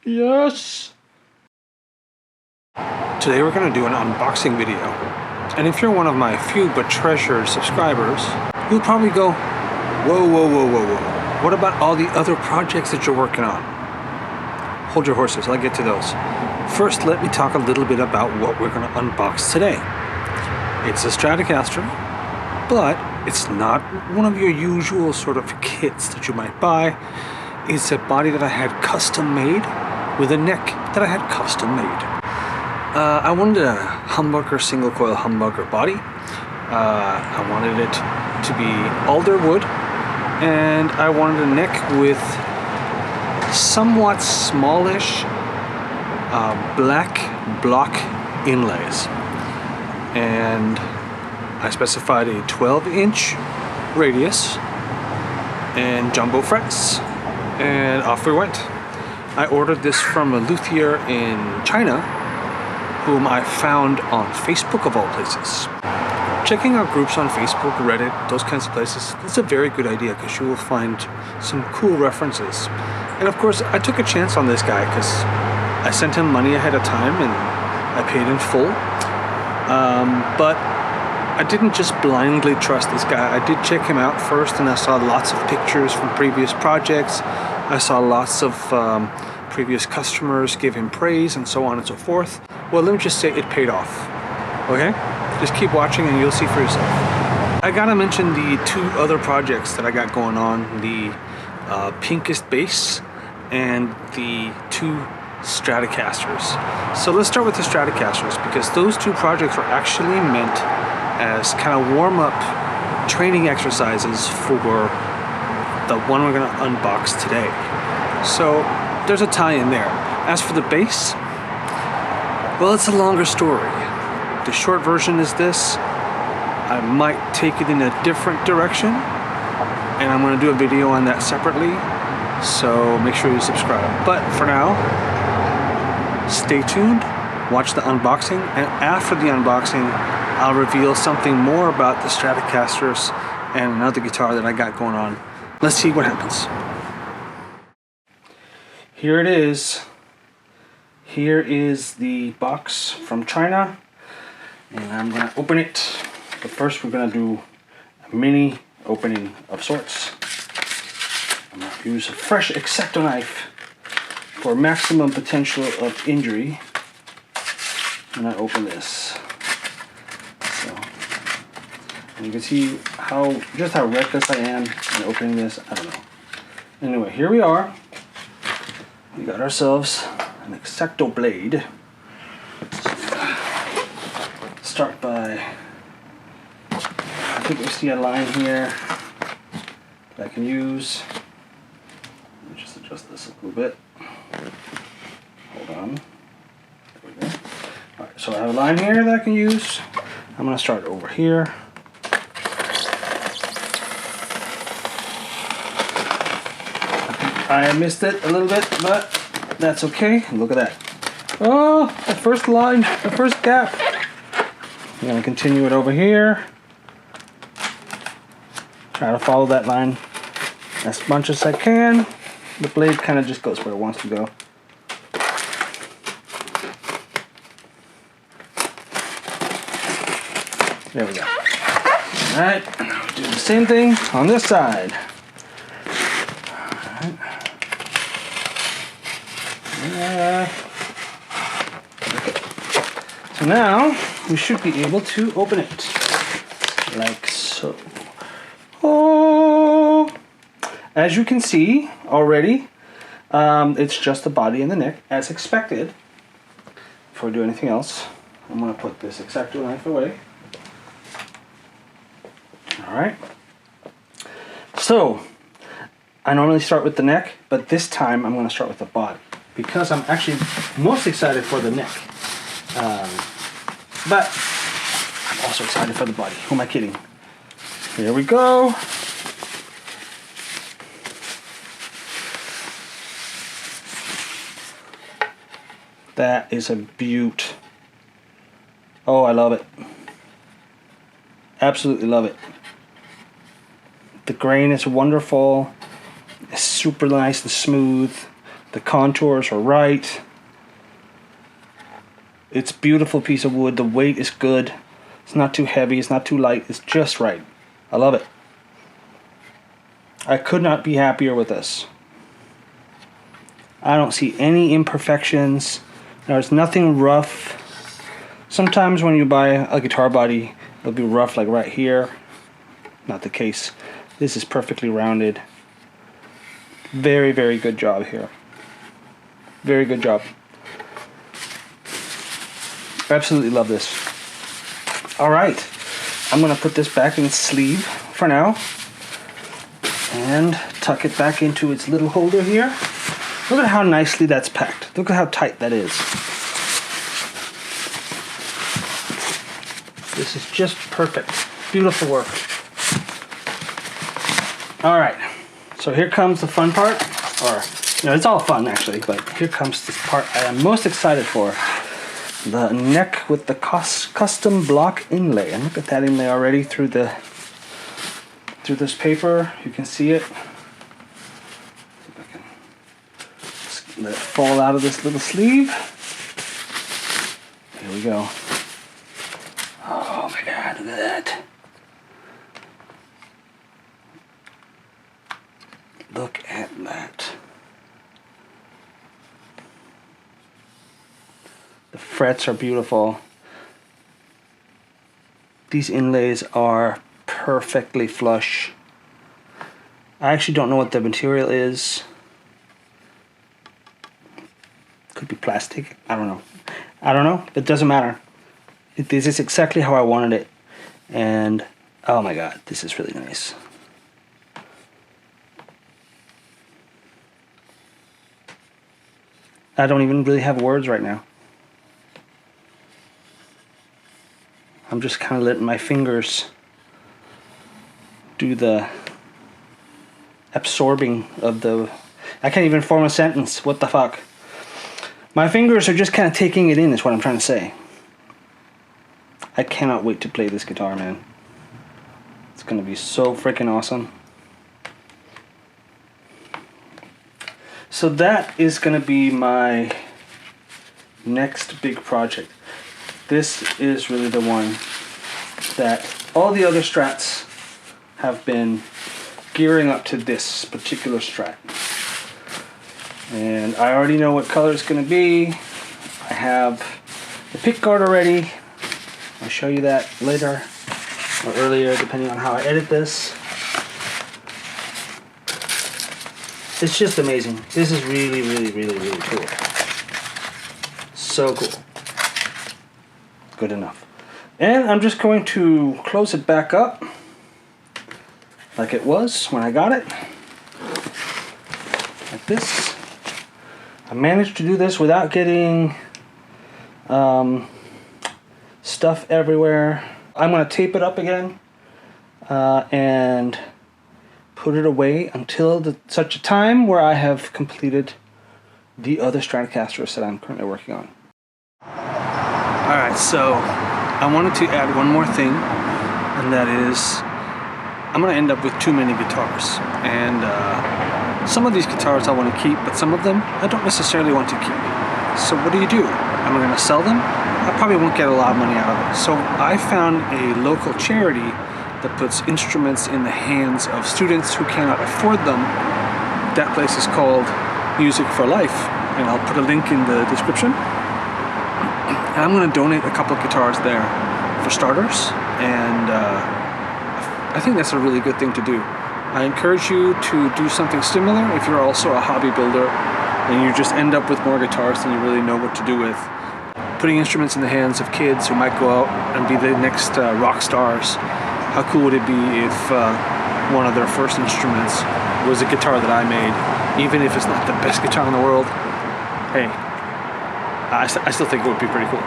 Yes! Today we're going to do an unboxing video. And if you're one of my few but treasured subscribers, you'll probably go, whoa, whoa, whoa, whoa, whoa. What about all the other projects that you're working on? Hold your horses, I'll get to those. First, let me talk a little bit about what we're going to unbox today. It's a Stratocaster, but it's not one of your usual sort of kits that you might buy. It's a body that I had custom made with a neck that I had custom made. I wanted a humbucker, single coil humbucker body. I wanted it to be alder wood, and I wanted a neck with somewhat smallish black block inlays. And I specified a 12-inch radius and jumbo frets, and off we went. I ordered this from a luthier in China, whom I found on Facebook of all places. Checking out groups on Facebook, Reddit, those kinds of places, it's a very good idea because you will find some cool references. And of course, I took a chance on this guy because I sent him money ahead of time and I paid in full. But I didn't just blindly trust this guy. I did check him out first, and I saw lots of pictures from previous projects. I saw lots of previous customers give him praise and so on and so forth. Well, let me just say it paid off. Okay? Just keep watching and you'll see for yourself. I gotta mention the two other projects that I got going on, the Pinkest Bass and the two Stratocasters. So let's start with the Stratocasters, because those two projects were actually meant as kind of warm-up training exercises for the one we're gonna unbox today. So there's a tie-in there. As for the bass, well, it's a longer story. The short version is this. I might take it in a different direction, and I'm gonna do a video on that separately, so make sure you subscribe. But for now, stay tuned, watch the unboxing, and after the unboxing, I'll reveal something more about the Stratocasters and another guitar that I got going on. Let's see what happens. Here it is. Here is the box from China, and I'm gonna open it. But first we're gonna do a mini opening of sorts. I'm gonna use a fresh X-Acto knife for maximum potential of injury when I open this. So, and you can see just how reckless I am in opening this. I don't know. Anyway, here we are. We got ourselves an X-Acto blade. So, start by, I think we see a line here that I can use. Let me just adjust this a little bit. Hold on. There we go. Alright, so I have a line here that I can use. I'm going to start over here. I missed it a little bit, but that's okay. Look at that. Oh, the first line, the first gap. I'm going to continue it over here. Try to follow that line as much as I can. The blade kind of just goes where it wants to go. There we go. Alright, do the same thing on this side. Okay. So now we should be able to open it like so. Oh, as you can see already, it's just the body and the neck as expected. Before I do anything else, I'm going to put this X-Acto knife away. Alright. So I normally start with the neck, but this time I'm going to start with the body, because I'm actually most excited for the neck. But I'm also excited for the body. Who am I kidding? Here we go. That is a beaut. Oh, I love it. Absolutely love it. The grain is wonderful. It's super nice and smooth. The contours are right. It's a beautiful piece of wood. The weight is good. It's not too heavy. It's not too light. It's just right. I love it. I could not be happier with this. I don't see any imperfections. There's nothing rough. Sometimes when you buy a guitar body, it'll be rough like right here. Not the case. This is perfectly rounded. Very, very good job here. Very good job. Absolutely love this. All right. I'm going to put this back in its sleeve for now. And tuck it back into its little holder here. Look at how nicely that's packed. Look at how tight that is. This is just perfect. Beautiful work. All right. So here comes the fun part. Or, it's all fun actually, but here comes this part I am most excited for. The neck with the custom block inlay. And look at that inlay already through this paper. You can see it. Let it fall out of this little sleeve. Here we go. Oh my God, look at that. Look at that. The frets are beautiful. These inlays are perfectly flush. I actually don't know what the material is. Could be plastic. I don't know. It doesn't matter. This is exactly how I wanted it. And oh my God, this is really nice. I don't even really have words right now. I'm just kind of letting my fingers do the absorbing of the... I can't even form a sentence. What the fuck? My fingers are just kind of taking it in, is what I'm trying to say. I cannot wait to play this guitar, man. It's going to be so freaking awesome. So that is going to be my next big project. This is really the one that all the other Strats have been gearing up to this particular Strat. And I already know what color it's going to be. I have the pick guard already. I'll show you that later or earlier, depending on how I edit this. It's just amazing. This is really, really, really, really cool. So cool. Good enough. And I'm just going to close it back up like it was when I got it. Like this. I managed to do this without getting stuff everywhere. I'm going to tape it up again and put it away until such a time where I have completed the other Stratocasters that I'm currently working on. Alright, so I wanted to add one more thing, and that is I'm going to end up with too many guitars. And some of these guitars I want to keep, but some of them I don't necessarily want to keep. So what do? Am I going to sell them? I probably won't get a lot of money out of it. So I found a local charity that puts instruments in the hands of students who cannot afford them. That place is called Music for Life, and I'll put a link in the description. And I'm going to donate a couple of guitars there for starters, and I think that's a really good thing to do. I encourage you to do something similar if you're also a hobby builder and you just end up with more guitars than you really know what to do with. Putting instruments in the hands of kids who might go out and be the next rock stars. How cool would it be if one of their first instruments was a guitar that I made, even if it's not the best guitar in the world? Hey, I still think it would be pretty cool.